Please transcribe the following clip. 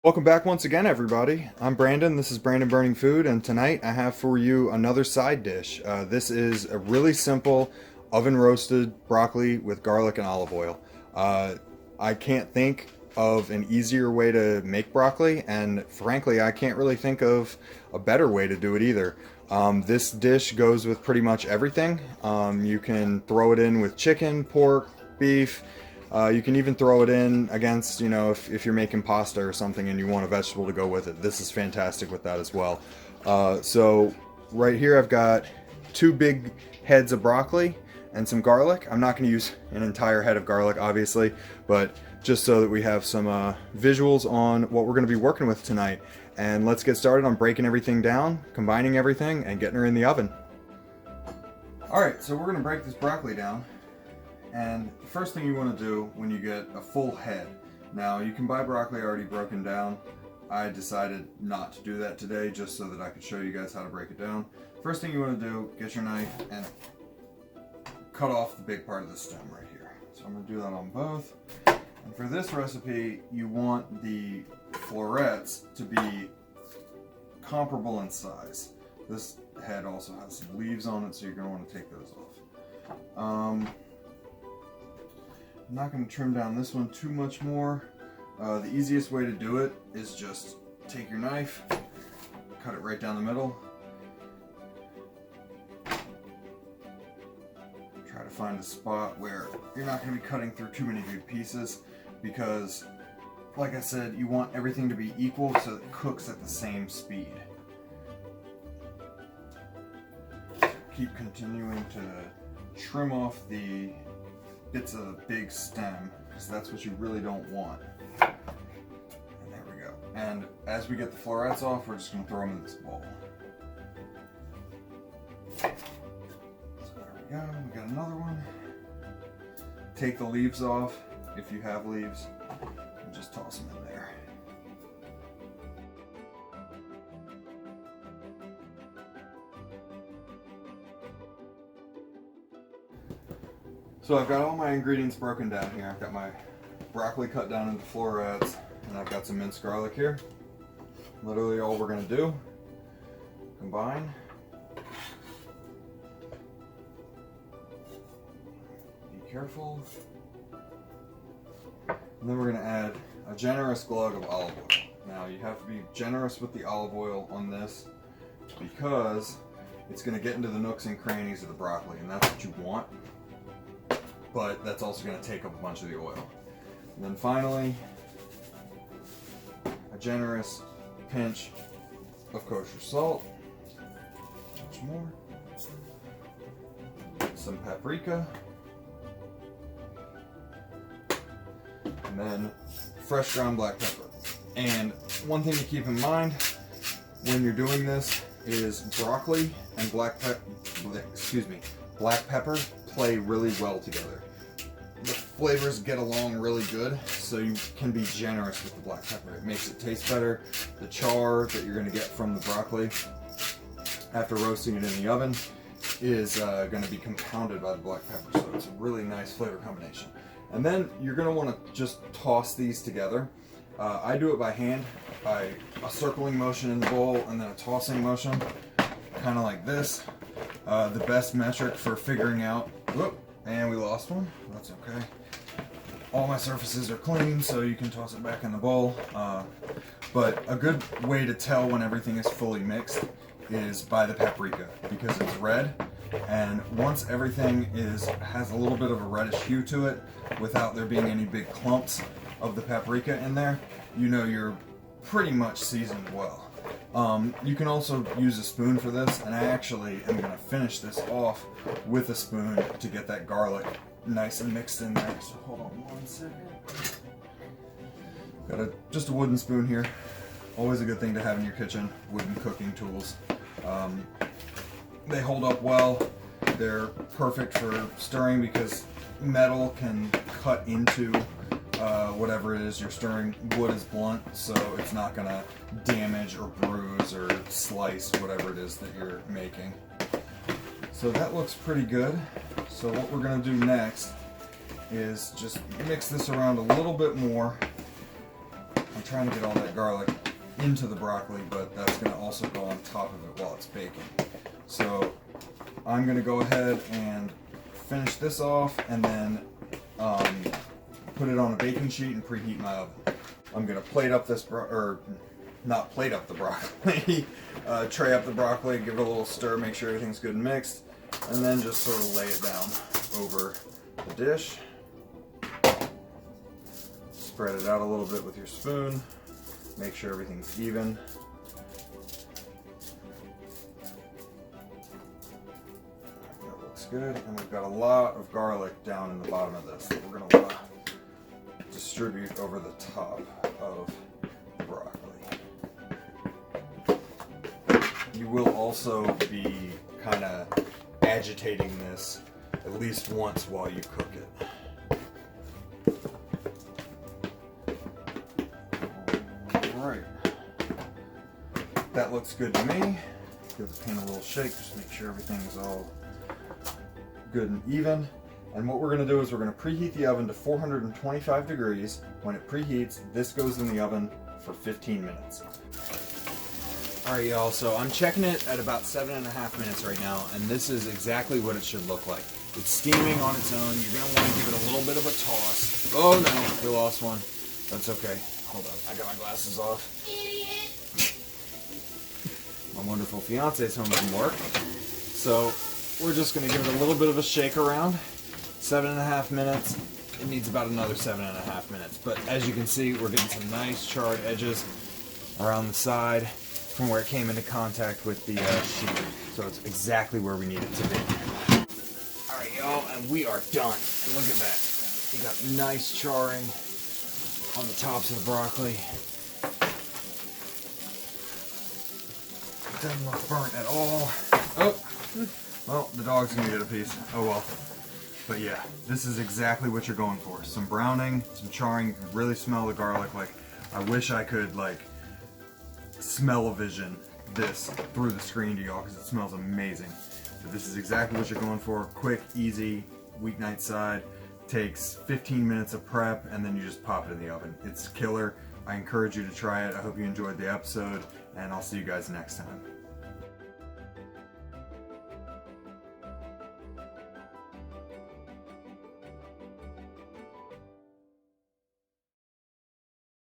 Welcome back once again, everybody. I'm Brandon. This is Brandon Burning Food, and tonight I have for you another side dish. This is a really simple oven roasted broccoli with garlic and olive oil. I can't think of an easier way to make broccoli, and frankly, I can't really think of a better way to do it either. This dish goes with pretty much everything. You can throw it in with chicken, pork, beef. You can even throw it in against, if you're making pasta or something and you want a vegetable to go with it. This is fantastic with that as well. So right here I've got two big heads of broccoli and some garlic. I'm not going to use an entire head of garlic, obviously, but just so that we have some visuals on what we're going to be working with tonight. And let's get started on breaking everything down, combining everything, and getting her in the oven. Alright, so we're going to break this broccoli down. And the first thing you want to do when you get a full head, now you can buy broccoli already broken down. I decided not to do that today just so that I could show you guys how to break it down. First thing you want to do, get your knife and cut off the big part of the stem right here. So I'm going to do that on both. And for this recipe, you want the florets to be comparable in size. This head also has some leaves on it, so you're going to want to take those off. I'm not going to trim down this one too much more. The easiest way to do it is just take your knife, cut it right down the middle. Try to find a spot where you're not going to be cutting through too many big pieces because, like I said, you want everything to be equal so it cooks at the same speed. Keep continuing to trim off the bits of the big stem because that's what you really don't want. And there we go. And as we get the florets off, we're just going to throw them in this bowl. So there we go. We got another one. Take the leaves off if you have leaves and just toss them in there. So I've got all my ingredients broken down here. I've got my broccoli cut down into florets, and I've got some minced garlic here. Literally all we're going to do, combine. Be careful. And then we're going to add a generous glug of olive oil. Now you have to be generous with the olive oil on this because it's going to get into the nooks and crannies of the broccoli, and that's what you want. But that's also going to take up a bunch of the oil. And then finally, a generous pinch of kosher salt. Much more. Some paprika. And then fresh ground black pepper. And one thing to keep in mind when you're doing this is broccoli and black pepper play really well together. The flavors get along really good, so you can be generous with the black pepper. It makes it taste better. The char that you're going to get from the broccoli after roasting it in the oven is going to be compounded by the black pepper, so it's a really nice flavor combination. And then you're going to want to just toss these together. I do it by hand, by a circling motion in the bowl and then a tossing motion, kind of like this. The best metric for figuring out, whoop, and we lost one, that's okay. All my surfaces are clean, so you can toss it back in the bowl. But a good way to tell when everything is fully mixed is by the paprika, because it's red, and once everything has a little bit of a reddish hue to it, without there being any big clumps of the paprika in there, you know you're pretty much seasoned well. You can also use a spoon for this, and I actually am going to finish this off with a spoon to get that garlic nice and mixed in there. So hold on 1 second. Got just a wooden spoon here. Always a good thing to have in your kitchen, wooden cooking tools. They hold up well. They're perfect for stirring because metal can cut into whatever it is you're stirring. Wood is blunt, so it's not going to damage or bruise or slice whatever it is that you're making. So that looks pretty good. So what we're going to do next is just mix this around a little bit more I'm trying to get all that garlic into the broccoli, but that's going to also go on top of it while it's baking. So I'm going to go ahead and finish this off and then put it on a baking sheet and preheat my oven. I'm going to plate up this, not plate up the broccoli, tray up the broccoli, give it a little stir, make sure everything's good and mixed, and then just sort of lay it down over the dish. Spread it out a little bit with your spoon, make sure everything's even. That looks good, and we've got a lot of garlic down in the bottom of this that we're going to want to distribute over the top of the broccoli. You will also be kind of agitating this at least once while you cook it. Alright. That looks good to me. Give the pan a little shake, just make sure everything's all good and even. And what we're going to do is we're going to preheat the oven to 425 degrees. When it preheats, this goes in the oven for 15 minutes. Alright y'all, so I'm checking it at about 7.5 minutes right now, and this is exactly what it should look like. It's steaming on its own. You're going to want to give it a little bit of a toss. Oh no, we lost one. That's okay. Hold on, I got my glasses off. Idiot! My wonderful fiance is home from work. So we're just going to give it a little bit of a shake around. 7.5 minutes. It needs about another 7.5 minutes. But as you can see, we're getting some nice charred edges around the side from where it came into contact with the sheet. So it's exactly where we need it to be. Alright y'all, and we are done. And look at that. We got nice charring on the tops of the broccoli. It doesn't look burnt at all. Oh, well, the dog's gonna get a piece. Oh well. But yeah, this is exactly what you're going for. Some browning, some charring. You can really smell the garlic. Like, I wish I could like smell-o-vision this through the screen to y'all because it smells amazing. But this is exactly what you're going for. Quick, easy, weeknight side. Takes 15 minutes of prep and then you just pop it in the oven. It's killer. I encourage you to try it. I hope you enjoyed the episode and I'll see you guys next time.